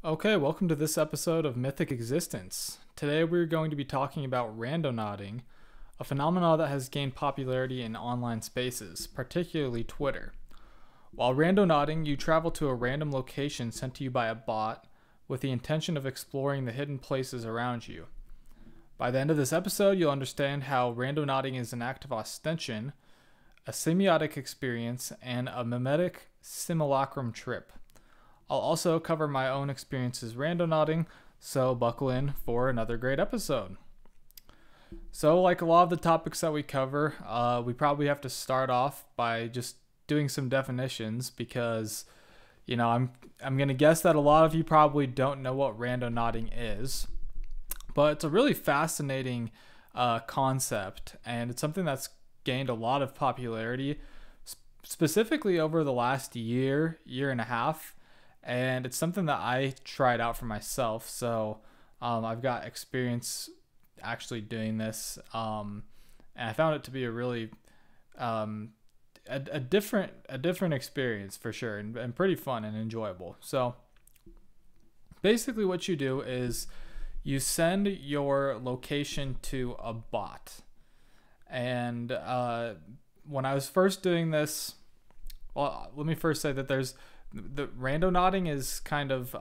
Okay, welcome to this episode of Mythic Existence. Today we're going to be talking about randonauting, a phenomenon that has gained popularity in online spaces, particularly Twitter. While randonauting, you travel to a random location sent to you by a bot with the intention of exploring the hidden places around you. By the end of this episode, you'll understand how randonauting is an act of Austention, a semiotic experience, and a Memetic Simulacrum trip. I'll also cover my own experiences randonauting, so buckle in for another great episode. So, like a lot of the topics that we cover, we probably have to start off by just doing some definitions because, I'm gonna guess that a lot of you probably don't know what randonauting is, but it's a really fascinating concept, and it's something that's gained a lot of popularity, specifically over the last year and a half. And it's something that I tried out for myself. So I've got experience actually doing this. And I found it to be a really a different experience for sure, and pretty fun and enjoyable. So basically what you do is you send your location to a bot. And when I was first doing this, well, let me first say that the randonauting is kind of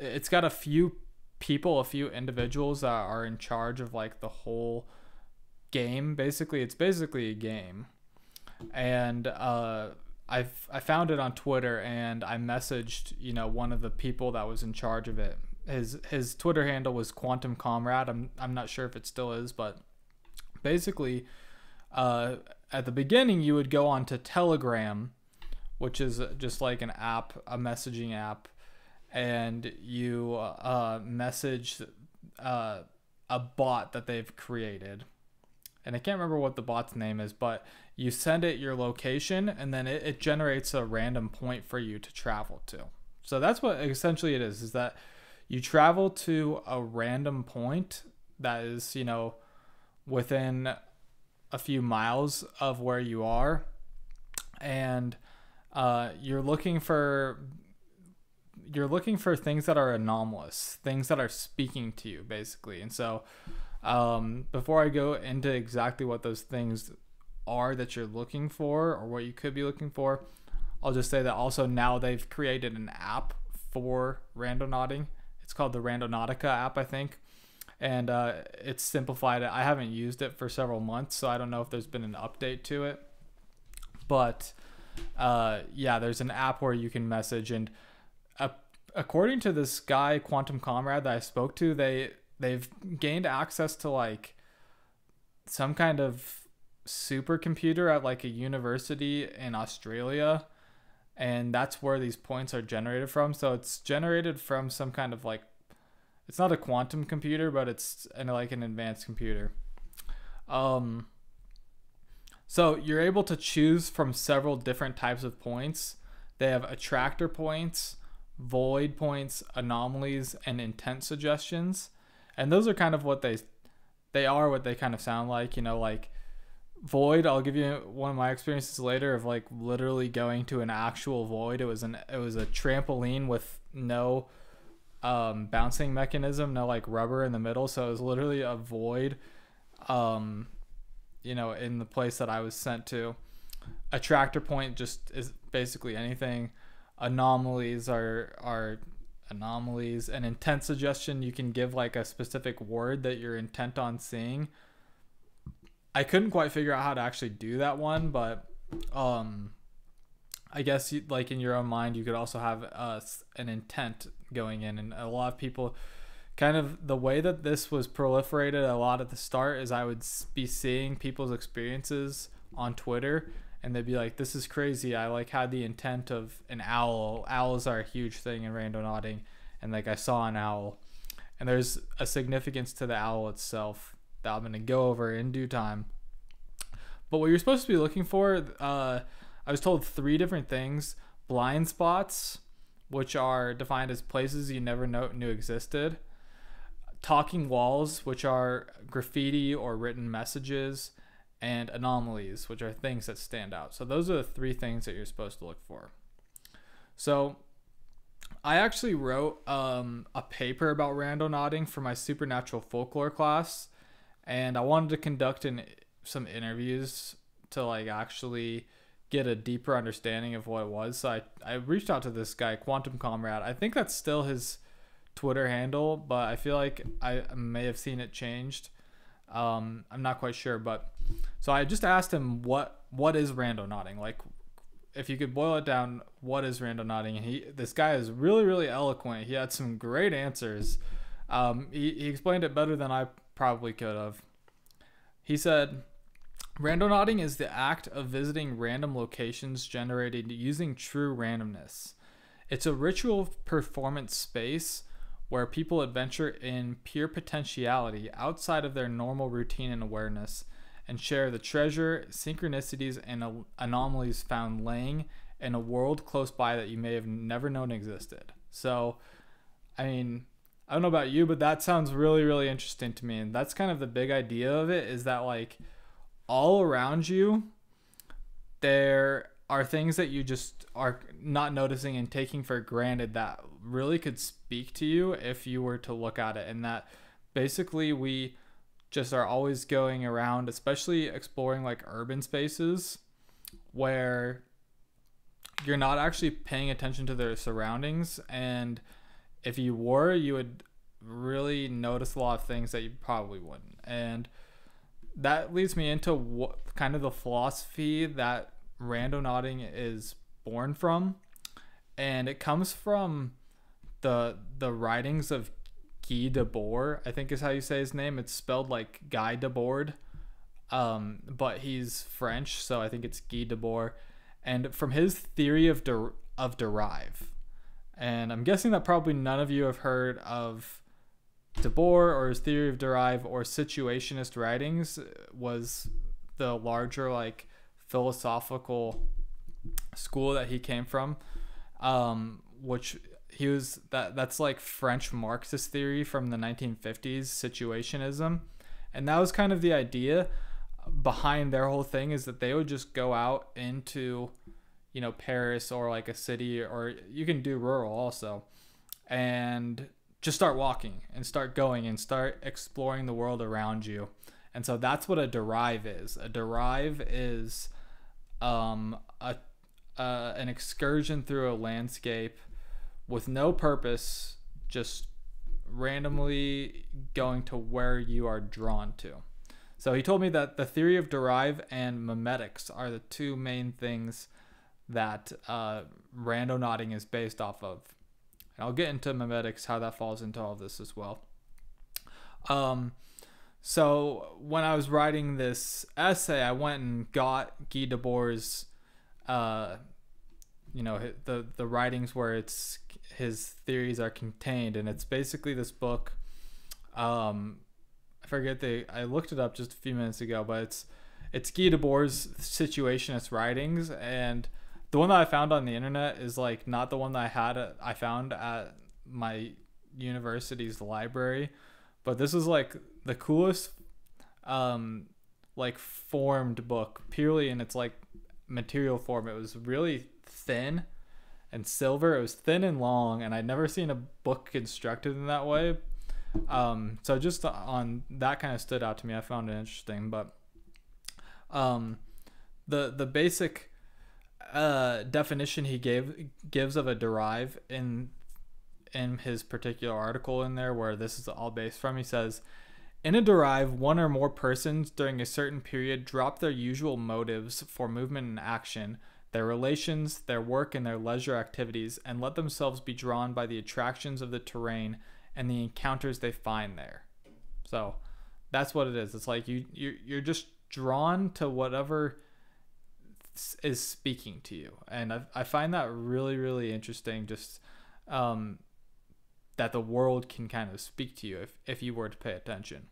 it's got a few individuals that are in charge of like the whole game. Basically, it's basically a game, and I found it on Twitter, and I messaged one of the people that was in charge of it. His Twitter handle was Comrade. I'm not sure if it still is, but basically at the beginning you would go on to Telegram, which is just like an app, a messaging app, and you message a bot that they've created. And I can't remember what the bot's name is, but you send it your location, and then it generates a random point for you to travel to. So that's what essentially it is that you travel to a random point that is, within a few miles of where you are, and you're looking for things that are anomalous, things that are speaking to you, basically. And so before I go into exactly what those things are that you're looking for, or what you could be looking for, I'll just say that also now they've created an app for randonauting. It's called the Randonautica app, I think. And it's simplified it. I haven't used it for several months, so I don't know if there's been an update to it. But yeah, there's an app where you can message, and according to this guy Comrade that I spoke to, they've gained access to like some kind of supercomputer at like a university in Australia, and that's where these points are generated from. So it's generated from some kind of like, it's not a quantum computer, but it's like an advanced computer. So you're able to choose from several different types of points. They have attractor points, void points, anomalies, and intent suggestions. And those are kind of what they are, what they kind of sound like, like void. I'll give you one of my experiences later of like literally going to an actual void. It was a trampoline with no bouncing mechanism, no like rubber in the middle. So it was literally a void, in the place that I was sent to. Attractor point just is basically anything. Anomalies are anomalies. An intent suggestion, you can give like a specific word that you're intent on seeing. I couldn't quite figure out how to actually do that one, but I guess like in your own mind you could also have an intent going in. And a lot of people, kind of the way that this was proliferated a lot at the start is I would be seeing people's experiences on Twitter, and they'd be like, this is crazy, I like had the intent of an owl. Owls are a huge thing in randonauting, and like I saw an owl, and there's a significance to the owl itself that I'm going to go over in due time. But what you're supposed to be looking for, I was told 3 different things. Blind spots, which are defined as places you never knew existed. Talking walls, which are graffiti or written messages. And anomalies, which are things that stand out. So those are the 3 things that you're supposed to look for. So I actually wrote a paper about randonauting for my supernatural folklore class, and I wanted to conduct some interviews to like actually get a deeper understanding of what it was. So I reached out to this guy, Quantum Comrade. I think that's still his Twitter handle, but I feel like I may have seen it changed. I'm not quite sure, but so I just asked him what is randonauting? Like, if you could boil it down, what is randonauting? And this guy is really, really eloquent. He had some great answers. He explained it better than I probably could have. He said, randonauting is the act of visiting random locations generated using true randomness. It's a ritual performance space where people adventure in pure potentiality outside of their normal routine and awareness, and share the treasure, synchronicities, and anomalies found laying in a world close by that you may have never known existed. So, I mean, I don't know about you, but that sounds really, really interesting to me. And that's kind of the big idea of it, is that like all around you, there are things that you just are not noticing and taking for granted that really could speak to you if you were to look at it. And that basically we just are always going around, especially exploring like urban spaces where you're not actually paying attention to their surroundings. And if you were, you would really notice a lot of things that you probably wouldn't. And that leads me into what kind of the philosophy that randonauting is born from. And it comes from the writings of Guy Debord, I think is how you say his name. It's spelled like Guy Debord, but he's French, so I think it's Guy Debord. And from his theory of Derive, and I'm guessing that probably none of you have heard of Debord or his theory of Derive or situationist writings, was the larger like philosophical school that he came from, which he was that's like French Marxist theory from the 1950s, situationism. And that was kind of the idea behind their whole thing, is that they would just go out into, you know, Paris or like a city, or you can do rural also, and just start walking and start going and start exploring the world around you. And so that's what a derive is. A derive is an excursion through a landscape with no purpose, just randomly going to where you are drawn to. So he told me that the theory of Derive and memetics are the two main things that randonauting is based off of. And I'll get into memetics, how that falls into all of this as well. So when I was writing this essay, I went and got Guy Debord's, the writings where it's his theories are contained, and it's basically this book. I looked it up just a few minutes ago, but it's Guy Debord's situationist writings, and the one that I found on the internet is like not the one that I found at my university's library, but this is like the coolest like formed book, purely in its like material form. It was really thin and silver. It was thin and long, and I'd never seen a book constructed in that way. So just on that kind of stood out to me. I found it interesting. But the basic definition he gives of a derive in his particular article in there, where this is all based from, he says, in a derive, one or more persons during a certain period drop their usual motives for movement and action, their relations, their work, and their leisure activities, and let themselves be drawn by the attractions of the terrain and the encounters they find there. So that's what it is. It's like you're just drawn to whatever is speaking to you. And I find that really, really interesting, just that the world can kind of speak to you if you were to pay attention.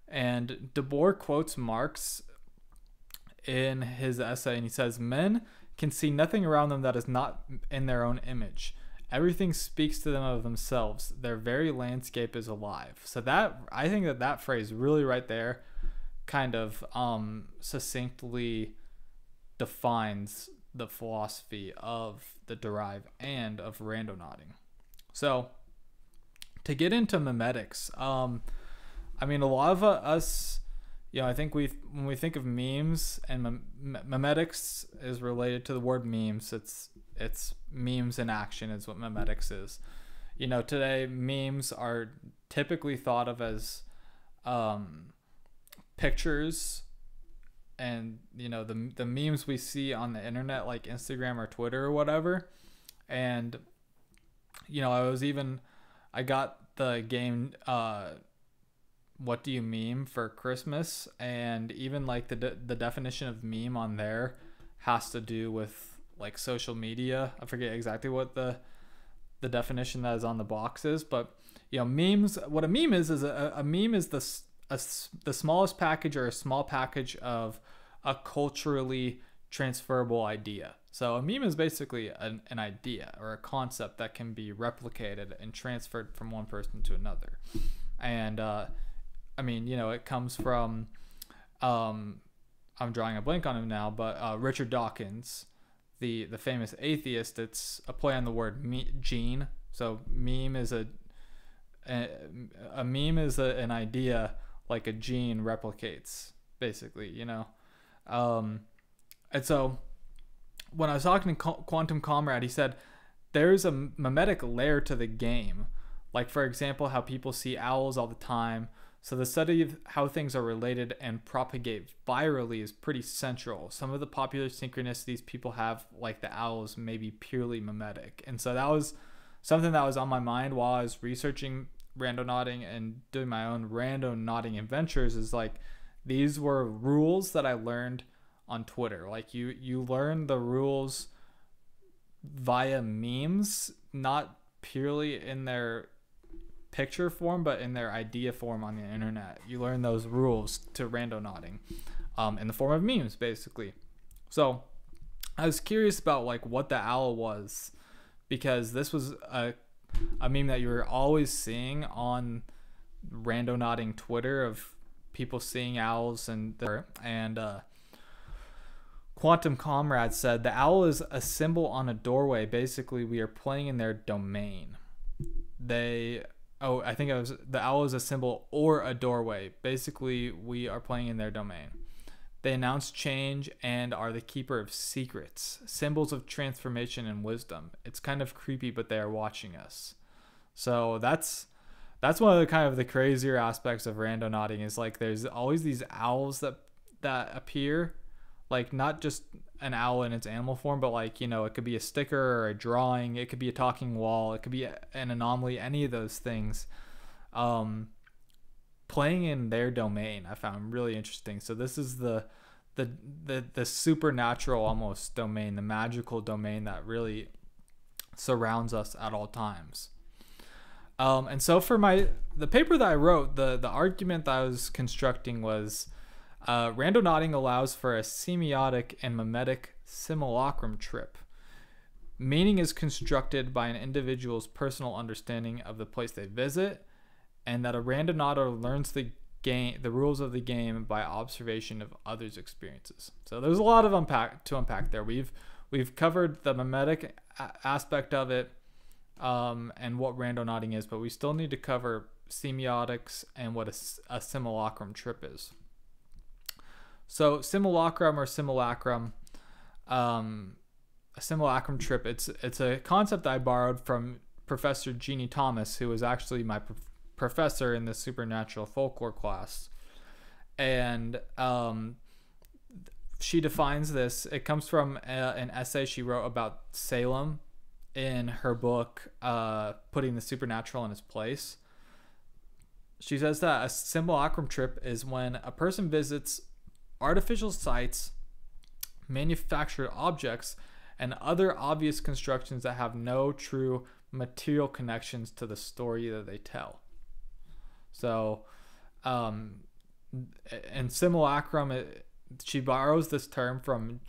And Debord quotes Marx in his essay, and he says, men can see nothing around them that is not in their own image. Everything speaks to them of themselves. Their very landscape is alive. So that, I think that phrase really right there kind of succinctly defines the philosophy of the Derive and of Randonauting. So to get into memetics, I mean, a lot of us, I think when we think of memes, and memetics is related to the word memes. It's memes in action is what memetics is. Today memes are typically thought of as pictures, and the memes we see on the internet, like Instagram or Twitter or whatever. And I got the game What Do You Meme for Christmas, and even like the definition of meme on there has to do with like social media. I forget exactly what the definition that is on the box is, but memes, what a meme is a meme is the smallest package, or a small package of a culturally transferable idea. So a meme is basically an idea or a concept that can be replicated and transferred from one person to another. And I mean, it comes from I'm drawing a blank on him now, but Richard Dawkins, the famous atheist. It's a play on the word gene. So meme is a meme is an idea, like a gene replicates, basically, and so when I was talking to Quantum Comrade, he said there's a memetic layer to the game. Like, for example, how people see owls all the time. So the study of how things are related and propagate virally is pretty central. Some of the popular synchronicities people have, like the owls, may be purely memetic. And so that was something that was on my mind while I was researching randonauting and doing my own randonauting adventures. Is like, these were rules that I learned on Twitter. Like you learn the rules via memes, not purely in their picture form, but in their idea form on the internet. You learn those rules to randonauting in the form of memes, basically. So I was curious about like what the owl was, because this was a meme that you were always seeing on randonauting Twitter, of people seeing owls. And Quantum Comrade said the owl is a symbol on a doorway. Basically, we are playing in their domain. I think it was the owl is a symbol or a doorway. Basically, we are playing in their domain. They announce change and are the keeper of secrets, symbols of transformation and wisdom. It's kind of creepy, but they are watching us. So that's one of the kind of the crazier aspects of randonauting, is like there's always these owls that appear, like not just an owl in its animal form, but like, it could be a sticker or a drawing, it could be a talking wall, it could be an anomaly, any of those things playing in their domain. I found really interesting. So this is the supernatural almost domain, the magical domain that really surrounds us at all times. And so for the paper that I wrote, the argument that I was constructing was randonauting allows for a semiotic and memetic simulacrum trip. Meaning is constructed by an individual's personal understanding of the place they visit, and that a randonautor learns the rules of the game by observation of others' experiences. So there's a lot of to unpack there. We've covered the memetic aspect of it, and what randonauting is, but we still need to cover semiotics and what a simulacrum trip is. So simulacrum or simulacrum, a simulacrum trip, it's a concept I borrowed from Professor Jeannie Thomas, who was actually my professor in the supernatural folklore class. And she defines this. It comes from an essay she wrote about Salem in her book, Putting the Supernatural in Its Place. She says that a simulacrum trip is when a person visits artificial sites, manufactured objects, and other obvious constructions that have no true material connections to the story that they tell. So, in simulacrum, she borrows this term from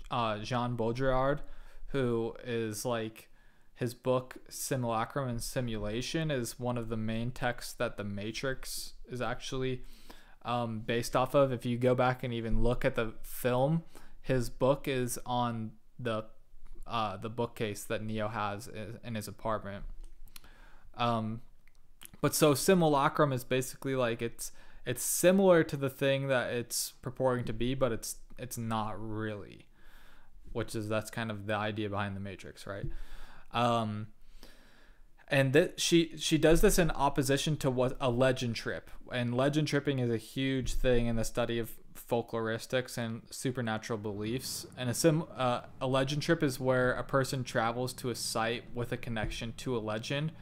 Jean Baudrillard, who is like, his book Simulacrum and Simulation is one of the main texts that The Matrix is actually based off of. If you go back and even look at the film, his book is on the the bookcase that Neo has in his apartment. But so Simulacrum is basically like it's similar to the thing that it's purporting to be, but it's not really, that's kind of the idea behind the Matrix, right? And that she does this in opposition to what a legend trip, and legend tripping is a huge thing in the study of folkloristics and supernatural beliefs. And a legend trip is where a person travels to a site with a connection to a legend.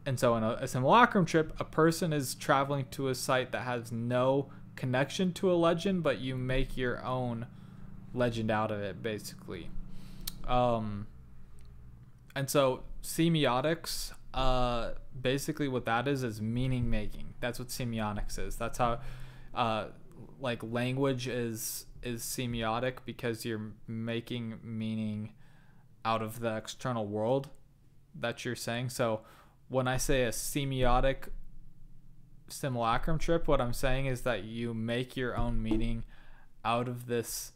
And so in a simulacrum trip, a person is traveling to a site that has no connection to a legend, but you make your own legend out of it, basically. And so semiotics, basically what that is meaning making. That's what semiotics is. That's how like language is semiotic, because you're making meaning out of the external world that you're saying. So when I say a semiotic simulacrum trip, what I'm saying is that you make your own meaning out of this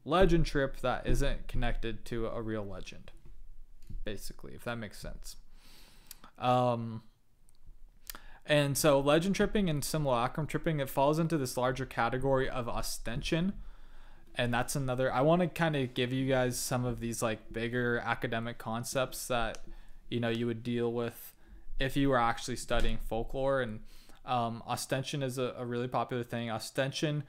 legend trip that isn't connected to a real legend, basically, if that makes sense. And so legend tripping and simulacrum tripping, it falls into this larger category of Austention. And that's another, I want to kind of give you guys some of these like bigger academic concepts that, you would deal with if you were actually studying folklore. And Austention is a really popular thing. Austention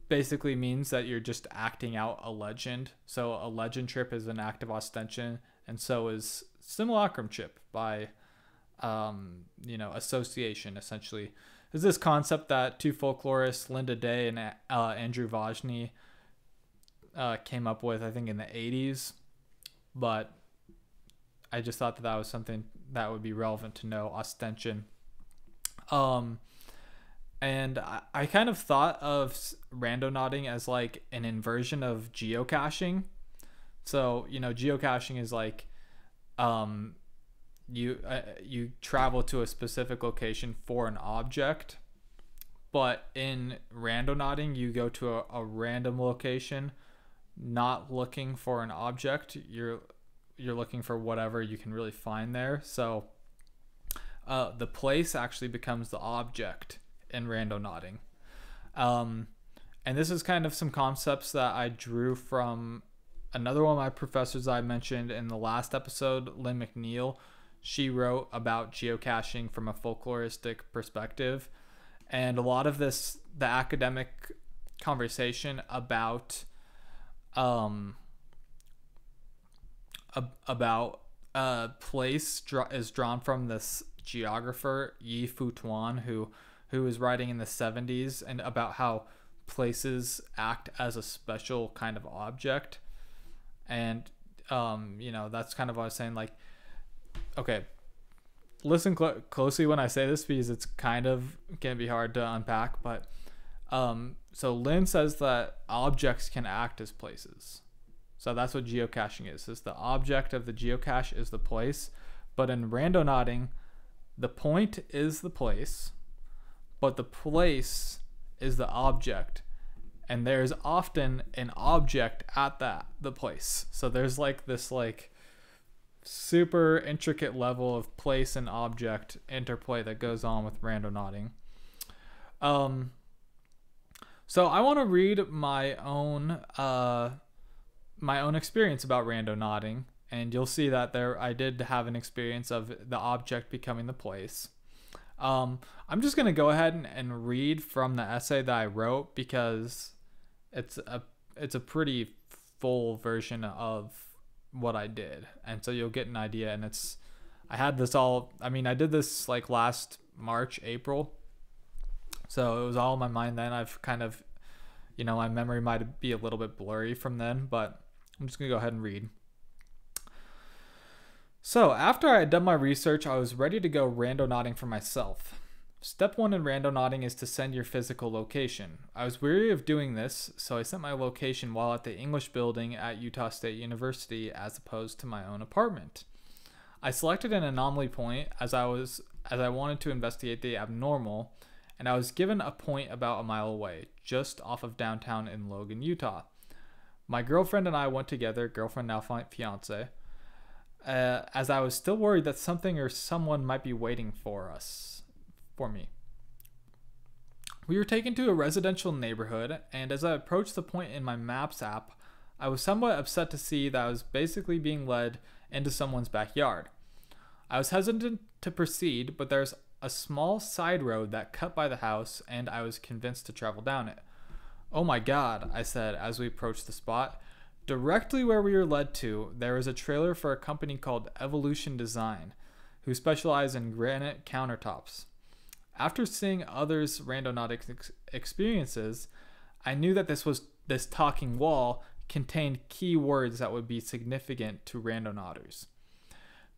basically means that you're just acting out a legend. So a legend trip is an act of Austention, and so is simulacrum trip by association. Essentially is this concept that two folklorists, Linda Day and Andrew Vajny, came up with, I think, in the 80s. But I just thought that was something that would be relevant to know, Austention. And I kind of thought of randonauting as like an inversion of geocaching. So, geocaching is like you travel to a specific location for an object, but in randonauting you go to a random location, not looking for an object. You're looking for whatever you can really find there. So the place actually becomes the object in randonauting. And this is kind of some concepts that I drew from another one of my professors I mentioned in the last episode, Lynn McNeil. She wrote about geocaching from a folkloristic perspective. And a lot of this, the academic conversation about place is drawn from this geographer Yi Fu Tuan, who was writing in the 70s, and about how places act as a special kind of object. And that's kind of what I was saying. Like, okay, listen closely when I say this, because it's kind of can be hard to unpack. But so Lynn says that objects can act as places. So that's what geocaching is the object of the geocache is the place. But in randonauting, the point is the place, but the place is the object. And there's often an object at the place. So there's like this like super intricate level of place and object interplay that goes on with randonauting. So I want to read my own experience about randonauting, and you'll see that I did have an experience of the object becoming the place. I'm just going to go ahead and read from the essay that I wrote, because it's a pretty full version of what I did. And so you'll get an idea. And I did this like last March, April. So it was all in my mind then. I've kind of, my memory might be a little bit blurry from then, but I'm just going to go ahead and read. So after I had done my research, I was ready to go randonauting for myself. Step 1 in randonauting is to send your physical location. I was weary of doing this, so I sent my location while at the English building at Utah State University as opposed to my own apartment. I selected an anomaly point as I wanted to investigate the abnormal, and I was given a point about a mile away, just off of downtown in Logan, Utah. My girlfriend and I went together, girlfriend now fiance, as I was still worried that something or someone might be waiting for me. We were taken to a residential neighborhood, and as I approached the point in my Maps app, I was somewhat upset to see that I was basically being led into someone's backyard. I was hesitant to proceed, but there's a small side road that cut by the house, and I was convinced to travel down it. "Oh my god," I said as we approached the spot. Directly where we were led to, there is a trailer for a company called Evolution Design, who specialize in granite countertops. After seeing others' Randonautic experiences, I knew that this talking wall contained key words that would be significant to randonauters.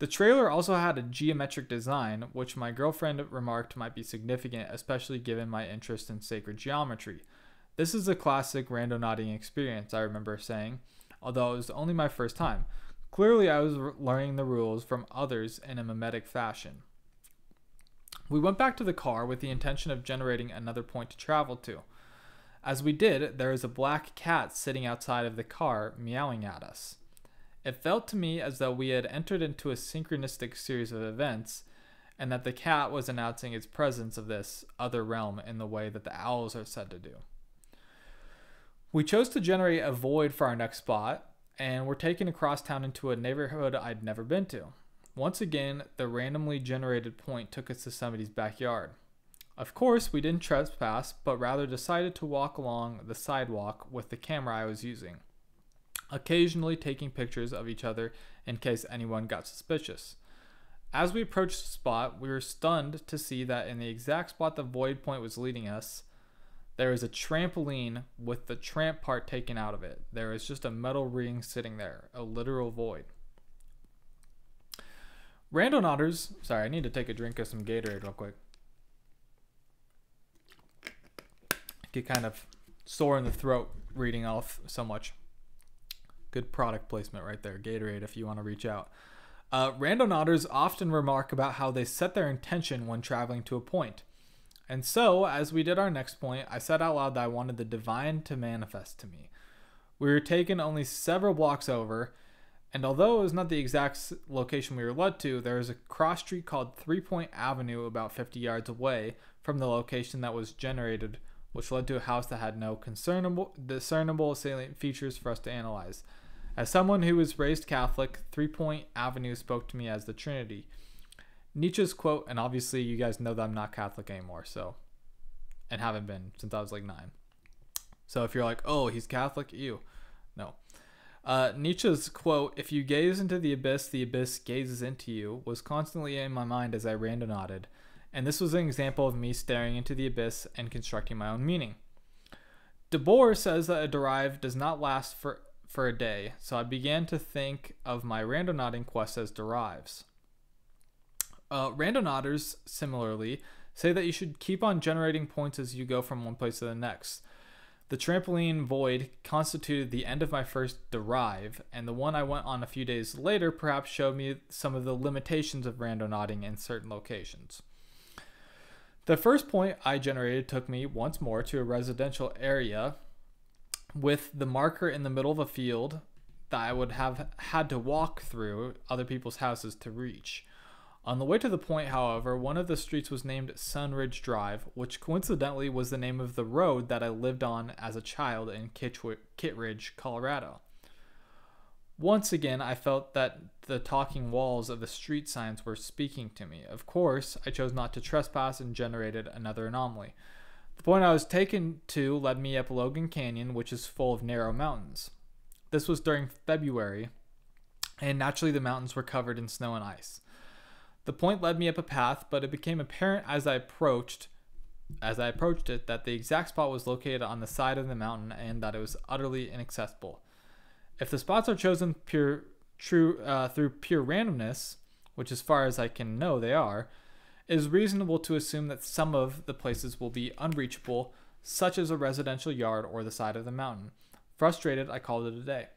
The trailer also had a geometric design, which my girlfriend remarked might be significant, especially given my interest in sacred geometry. "This is a classic randonauting experience," I remember saying, although it was only my first time. Clearly, I was learning the rules from others in a memetic fashion. We went back to the car with the intention of generating another point to travel to. As we did, there was a black cat sitting outside of the car, meowing at us. It felt to me as though we had entered into a synchronistic series of events, and that the cat was announcing its presence of this other realm in the way that the owls are said to do. We chose to generate a void for our next spot, and were taken across town into a neighborhood I'd never been to. Once again, the randomly generated point took us to somebody's backyard. Of course, we didn't trespass, but rather decided to walk along the sidewalk with the camera I was using, occasionally taking pictures of each other in case anyone got suspicious. As we approached the spot, we were stunned to see that in the exact spot the void point was leading us, there is a trampoline with the tramp part taken out of it. There is just a metal ring sitting there, a literal void. Randonauters, sorry, I need to take a drink of some Gatorade real quick. Get kind of sore in the throat reading off so much. Good product placement right there, Gatorade, if you want to reach out. Randonauters often remark about how they set their intention when traveling to a point. And so, as we did our next point, I said out loud that I wanted the divine to manifest to me. We were taken only several blocks over, and although it was not the exact location we were led to, there is a cross street called 3 Point Avenue about 50 yards away from the location that was generated, which led to a house that had no discernible salient features for us to analyze. As someone who was raised Catholic, 3 Point Avenue spoke to me as the Trinity. Nietzsche's quote, and obviously you guys know that I'm not Catholic anymore, and haven't been since I was like 9. So if you're like, oh, he's Catholic, ew. No. Nietzsche's quote, "If you gaze into the abyss gazes into you," was constantly in my mind as I randonauted, and this was an example of me staring into the abyss and constructing my own meaning. De Boer says that a derive does not last for a day, so I began to think of my randonauting quest as derives. Randonauters, similarly, say that you should keep on generating points as you go from one place to the next. The trampoline void constituted the end of my first derive, and the one I went on a few days later perhaps showed me some of the limitations of randonauting in certain locations. The first point I generated took me once more to a residential area with the marker in the middle of a field that I would have had to walk through other people's houses to reach. On the way to the point, however, one of the streets was named Sunridge Drive, which coincidentally was the name of the road that I lived on as a child in Kittredge, Colorado. Once again, I felt that the talking walls of the street signs were speaking to me. Of course, I chose not to trespass and generated another anomaly. The point I was taken to led me up Logan Canyon, which is full of narrow mountains. This was during February, and naturally the mountains were covered in snow and ice. The point led me up a path, but it became apparent as I approached it that the exact spot was located on the side of the mountain and that it was utterly inaccessible. If the spots are chosen through pure randomness, which as far as I can know they are, it is reasonable to assume that some of the places will be unreachable, such as a residential yard or the side of the mountain. Frustrated, I called it a day.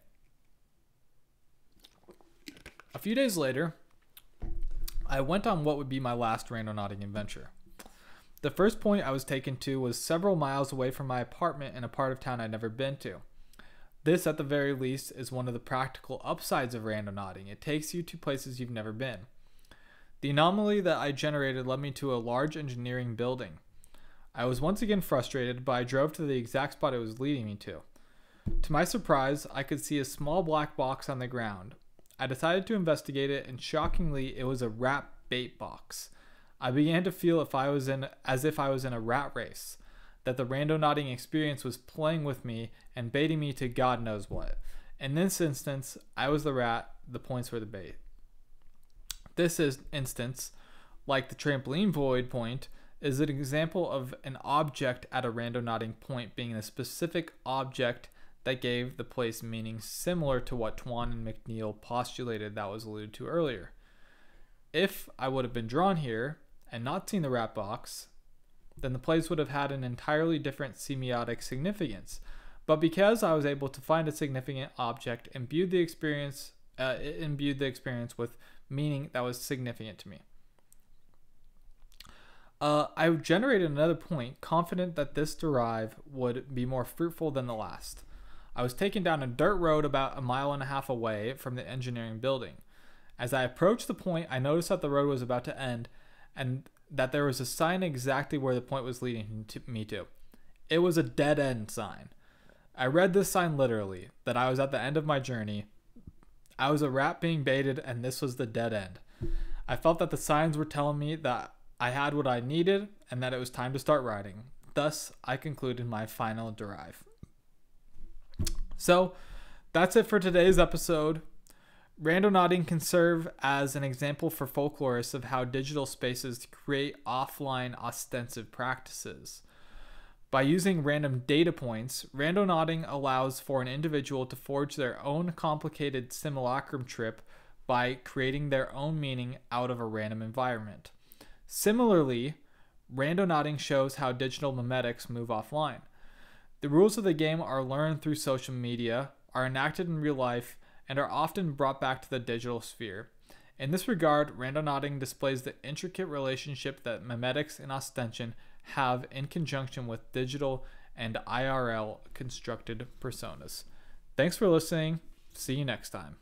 A few days later, I went on what would be my last randonauting adventure. The first point I was taken to was several miles away from my apartment in a part of town I'd never been to. This, at the very least, is one of the practical upsides of randonauting. It takes you to places you've never been. The anomaly that I generated led me to a large engineering building. I was once again frustrated, but I drove to the exact spot it was leading me to. To my surprise, I could see a small black box on the ground. I decided to investigate it, and shockingly, it was a rat bait box. I began to feel as if I was in a rat race, that the randonauting experience was playing with me and baiting me to God knows what. In this instance, I was the rat, the points were the bait. This instance, like the trampoline void point, is an example of an object at a randonauting point being a specific object that gave the place meaning, similar to what Twan and McNeil postulated that was alluded to earlier. If I would have been drawn here and not seen the rat box, then the place would have had an entirely different semiotic significance. But because I was able to find a significant object, it imbued the experience with meaning that was significant to me. I generated another point, confident that this Derive would be more fruitful than the last. I was taken down a dirt road about 1.5 miles away from the engineering building. As I approached the point, I noticed that the road was about to end and that there was a sign exactly where the point was leading me to. It was a dead end sign. I read this sign literally, that I was at the end of my journey. I was a rat being baited, and this was the dead end. I felt that the signs were telling me that I had what I needed and that it was time to start riding. Thus, I concluded my final Derive. So, that's it for today's episode. Randonauting can serve as an example for folklorists of how digital spaces create offline ostensive practices. By using random data points, randonauting allows for an individual to forge their own complicated simulacrum trip by creating their own meaning out of a random environment. Similarly, randonauting shows how digital memetics move offline. The rules of the game are learned through social media, are enacted in real life, and are often brought back to the digital sphere. In this regard, randonauting displays the intricate relationship that memetics and Austention have in conjunction with digital and IRL constructed personas. Thanks for listening. See you next time.